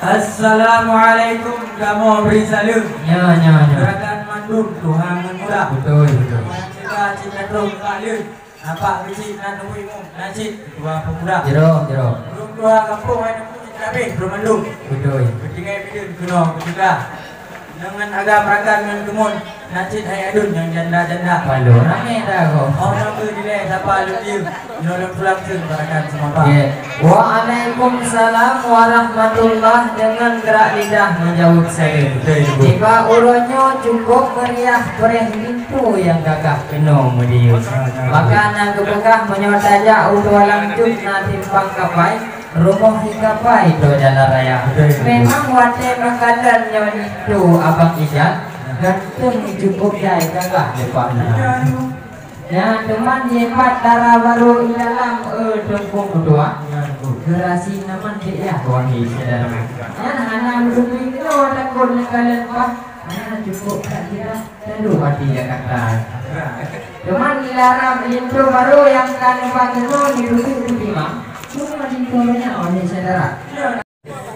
Assalamualaikum, kamu beri salam. Ya. Gerakan mandum Tuhan mudah. Betul. Kita cinta dong kalian. Nampak kecil dan nunggu nasi dua pemuda. Jero. Belum dua kampung ada cinta be belum mandum. Betul. Ketika bidun kuno ketika dengan agam rakan dengan kemun nasi hai adun yang janda. Waduh, rame dah kok. Oh nama dia siapa lu dia? Nolong pulang sih barakan semua pak. Waalaikumsalam warahmatullah dengan gerak lidah menjawab saya. Jika uronyo cukup meriah perih pintu yang gagah penuh medius. Maka nang kebegah menyotaja utualang juk na timpang kapai. Rumah hikapai do jalan raya. Memang wate makadan nyon itu abang ijat. Gantung cukup jai gagah depan. Ya teman hebat darah baru di dalam dengkung kedua. Gerasi naman dia wangi saudara. Ya anak dulu itu orang kon kalian pak. Anak cukup tak kita tentu hati ya kata. Teman dilarang itu baru yang kan pakai duduk di mana. Cuma di kolonnya oleh saudara.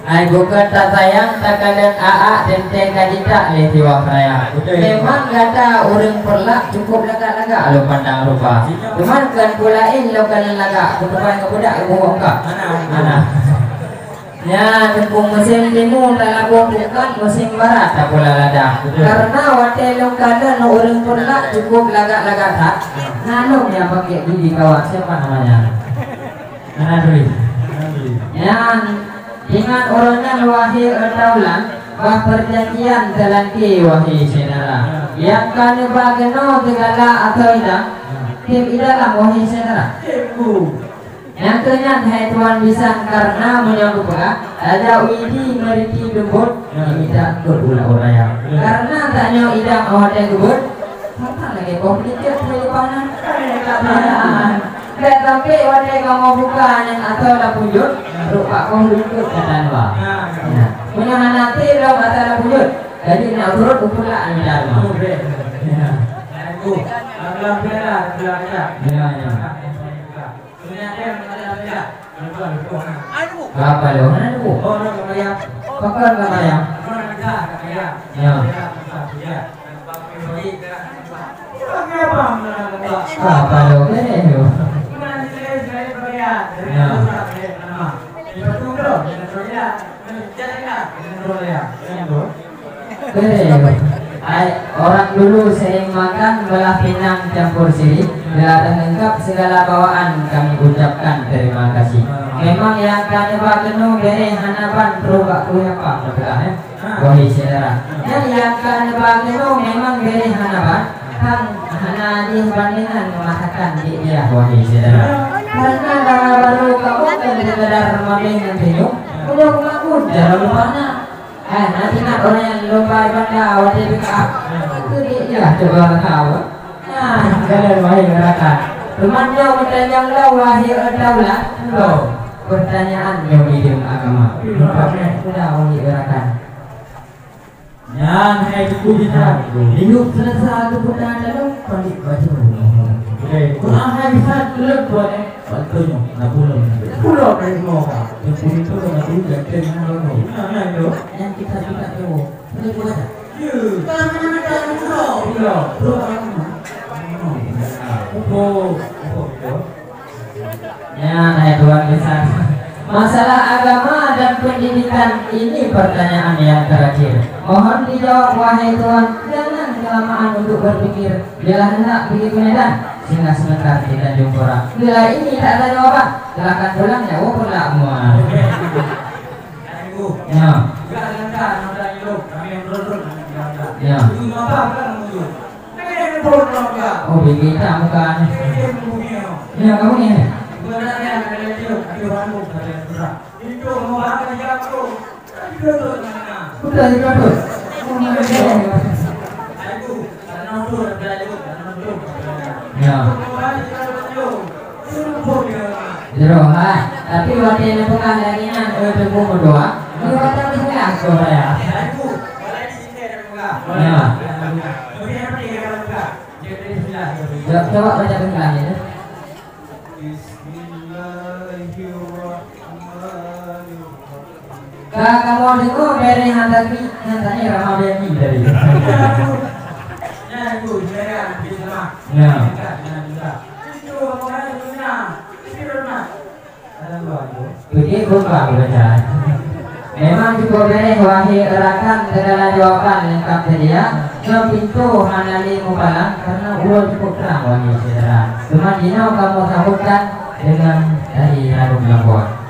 Ai bukan tak sayang tak kalian AA dan tega tidak letiwah raya. Memang kata orang perlak cukup lagak-lagak lo pandang rupa. Cuman kan pulain lo kalian lagak kedepan ke budak buang ka. Mana? Ya, tepung musim timur tak bukan musim barat tak pula lada. Karena wate lo kalian orang perlak cukup lagak-lagak tak. Nano yang pakai gigi kawan siapa namanya? Nana Dwi. Ya. Ingat orangnya wahai taulan bah perjanjian telanki wahai saudara. Yang kanu bageno tegala atau ida tim idalah wahai saudara. Yang kenyat hai tuan bisa karena menyambut pula ada widi meriki debut tidak berulah oraya. Karena tanya ida awak debut apa lagi komplikasi teleponan tapi wadah kamu bukan yang atau dah pujud rupa kamu duduk dan wa. Punya nanti lo kata dah pujud. Jadi nak turut pula ni dah. Aku agak bela belajar. Ya. Punya tem ada bela. Apa lo? Mana tu? Oh, lo kaya. Pakar kaya. Ya. Apa lo? Orang dulu sering makan belah pinang campur sirih. Bila lengkap segala bawaan kami ucapkan terima kasih. Memang yang kami bageno beri hanapan terubah apa betul wahai saudara. Yang kami bageno memang beri hanapan kan hana dibandingkan mengatakan dia wahai saudara. Karena baru kamu kan sekedar maming dan bingung udah mengaku jangan mana nanti nak orang yang lupa ibadah awal dia backup itu dia coba tahu kalian wahai rakan teman dia bertanya lah wahai daulah lo pertanyaan yang hidup agama sudah wahai rakan yang hai kita hidup selesai keputusan dalam pandit baca kurang hai bisa tulus boleh contohnya pulau dari mau yang pun itu dengan dulu gantian yang kita tahu boleh buat ya naik Tuhan besar masalah agama dan pendidikan ini pertanyaan yang terakhir mohon dijawab wahai Tuhan jangan kelamaan untuk berpikir bila hendak pergi ke Medan sehingga sebentar kita jumpa bila ini tak ada jawaban silakan pulang ya pulang semua ya ya oh kita bukan ya kamu ni ya Jero, tapi waktu yang bukan lagi nan tunggu berdoa. Ini waktu yang bukan doa ya. Ya. Coba baca penjelasannya. Kamu mau dengar beri hantarnya ramah beri dari. Ya itu jangan bisa. Nah. Itu orang punya. Sirna. Ada dua. Jadi buka baca. Memang cukup beri wahai rakan segala jawaban lengkap sedia. Ke pintu hanali mubalang karena uang cukup terang wahai saudara. Cuma dino kamu sambutkan dengan dari harum lambon.